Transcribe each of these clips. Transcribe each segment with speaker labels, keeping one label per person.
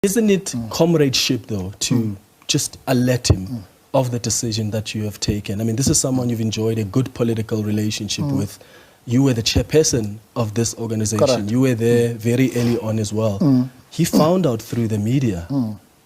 Speaker 1: Isn't it comradeship, though, to just alert him of the decision that you have taken? I mean, this is someone you've enjoyed a good political relationship with. You were the chairperson of this organization.
Speaker 2: Correct.
Speaker 1: You were there very early on as well. He found out through the media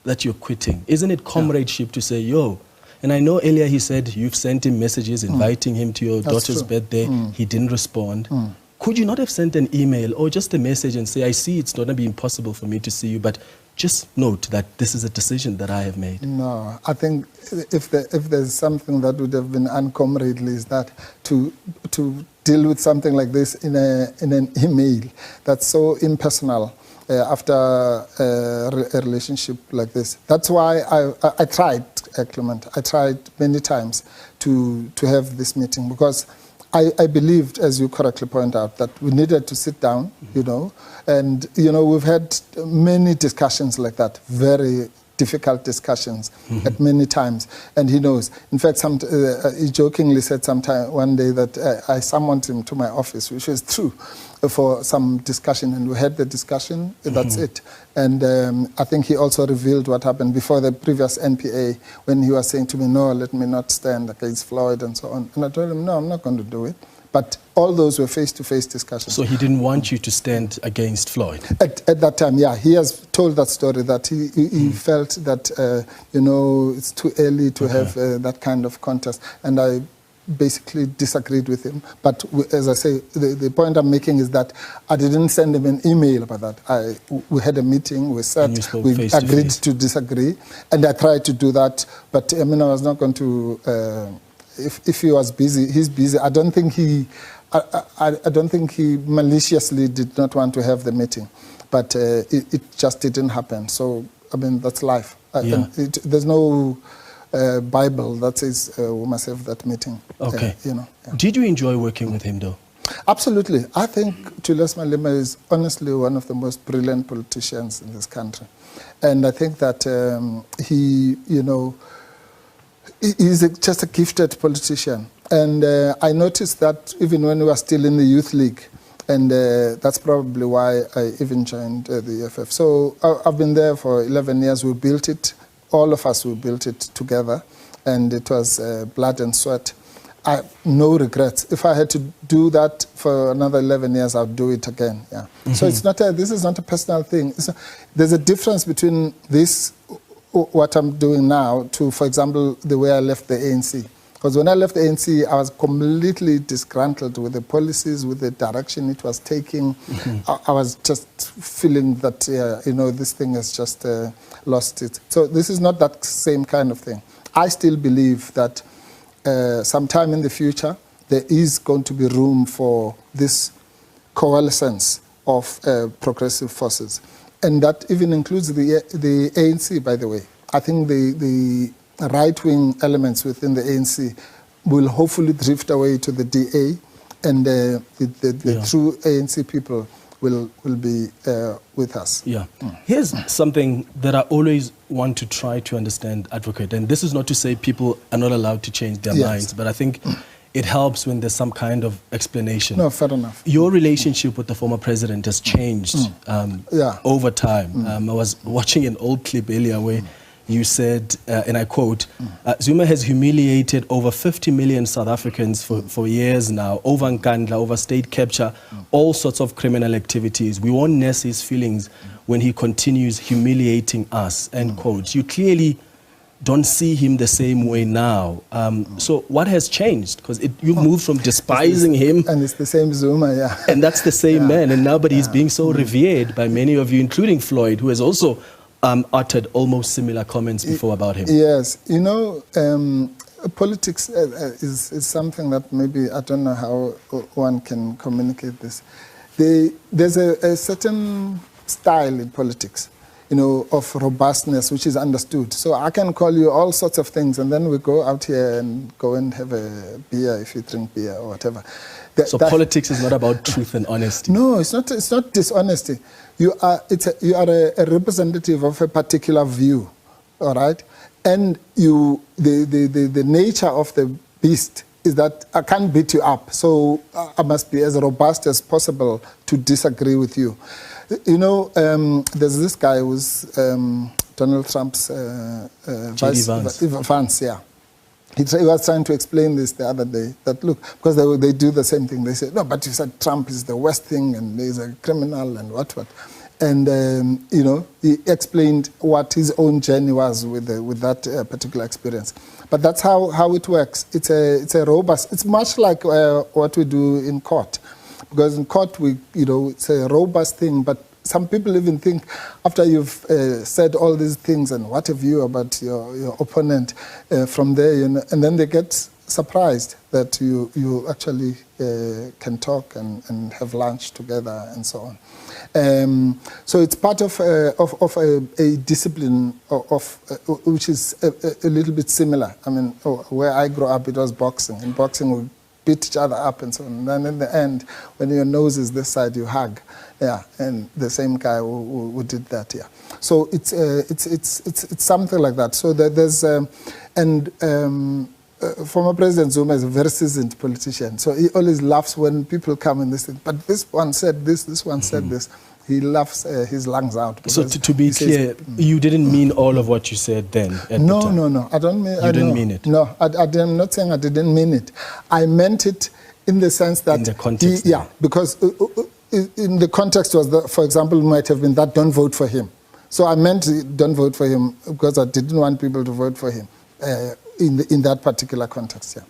Speaker 1: that you're quitting. Isn't it comradeship to say, yo, and I know earlier he said you've sent him messages inviting him to your daughter's birthday. He didn't respond. Could you not have sent an email or just a message and say, I see it's not going to be impossible for me to see you, but just note that this is a decision that I have made?
Speaker 2: No, I think if there's something that would have been uncomradely is that to deal with something like this in an email that's so impersonal after a relationship like this. That's why I tried, Clement. I tried many times to have this meeting because I believed, as you correctly point out, that we needed to sit down, and, we've had many discussions like that, very difficult discussions at many times, and he knows. In fact, he jokingly said one day that I summoned him to my office, which is true, for some discussion, and we had the discussion, that's it. And I think he also revealed what happened before the previous NPA when he was saying to me, no, let me not stand against Floyd and so on. And I told him, no, I'm not going to do it. But all those were face-to-face discussions. So
Speaker 1: he didn't want you to stand against Floyd?
Speaker 2: At that time, yeah. He has told that story that he felt that, it's too early to have that kind of contest. And I basically disagreed with him. But as I say, the point I'm making is that I didn't send him an email about that. We had a meeting, we sat, we agreed to disagree, and I tried to do that. But I was not going to. If he was busy, he's busy. I don't think he maliciously did not want to have the meeting, but it just didn't happen. So that's life. There's no Bible that says we must have that meeting.
Speaker 1: Okay. Did you enjoy working with him, though?
Speaker 2: Absolutely. I think Julius Malema is honestly one of the most brilliant politicians in this country, and I think that he's just a gifted politician. And I noticed that even when we were still in the Youth League, and that's probably why I even joined the EFF. So I've been there for 11 years. We built it. All of us, we built it together. And it was blood and sweat. No regrets. If I had to do that for another 11 years, I'll do it again. Yeah. So it's not this is not a personal thing. There's a difference between this, what I'm doing now, to, for example, the way I left the ANC. Because when I left the ANC, I was completely disgruntled with the policies, with the direction it was taking. I was just feeling that, this thing has just lost it. So this is not that same kind of thing. I still believe that sometime in the future, there is going to be room for this coalescence of progressive forces. And that even includes the ANC, by the way. I think the right-wing elements within the ANC will hopefully drift away to the DA, and the true ANC people will be with us. Yeah.
Speaker 1: Here's something that I always want to try to understand, Advocate, and this is not to say people are not allowed to change their minds, but I think it helps when there's some kind of explanation.
Speaker 2: No, fair enough.
Speaker 1: Your relationship with the former president has changed over time. I was watching an old clip earlier where you said, and I quote, Zuma has humiliated over 50 million South Africans for years now, over Nkandla, over state capture, all sorts of criminal activities. We won't nurse his feelings when he continues humiliating us, end quote. You clearly don't see him the same way now. So what has changed? Because you moved from despising him.
Speaker 2: And it's the same Zuma, yeah.
Speaker 1: And that's the same man. And now, but he's being so revered by many of you, including Floyd, who has also uttered almost similar comments before about him.
Speaker 2: Yes. Politics is something that maybe, I don't know how one can communicate this. There's a certain style in politics, of robustness, which is understood. So I can call you all sorts of things, and then we go out here and go and have a beer if you drink beer or whatever.
Speaker 1: So politics is not about truth and honesty.
Speaker 2: No, it's not. It's not dishonesty. You are a representative of a particular view, all right? And the nature of the beast is that I can't beat you up, so I must be as robust as possible to disagree with you. You know, there's this guy who's Donald Trump's Vance, yeah. He was trying to explain this the other day, that look, because they do the same thing. They say, no, but you said Trump is the worst thing and he's a criminal and what. And, you know, he explained what his own journey was with that particular experience. But that's how it works. It's a robust, it's much like what we do in court. Because in court, it's a robust thing, but some people even think after you've said all these things and what have you about your opponent from there, and then they get surprised that you actually can talk and have lunch together and so on. So it's part of a discipline which is a little bit similar. I mean, where I grew up, it was boxing. In boxing, we beat each other up and so on. And then in the end, when your nose is this side, you hug. Yeah, and the same guy who did that, yeah. So it's something like that. So there's former President Zuma is a very seasoned politician. So he always laughs when people come and this thing. But this one said this one said this. He laughs his lungs out.
Speaker 1: So to be clear, you didn't mean all of what you said then at the time?
Speaker 2: No. I don't mean.
Speaker 1: You didn't mean it?
Speaker 2: No, I'm not saying I didn't mean it. I meant it in the sense that...
Speaker 1: In the context.
Speaker 2: Because in the context was, for example, might have been that don't vote for him. So I meant don't vote for him because I didn't want people to vote for him in that particular context, yeah.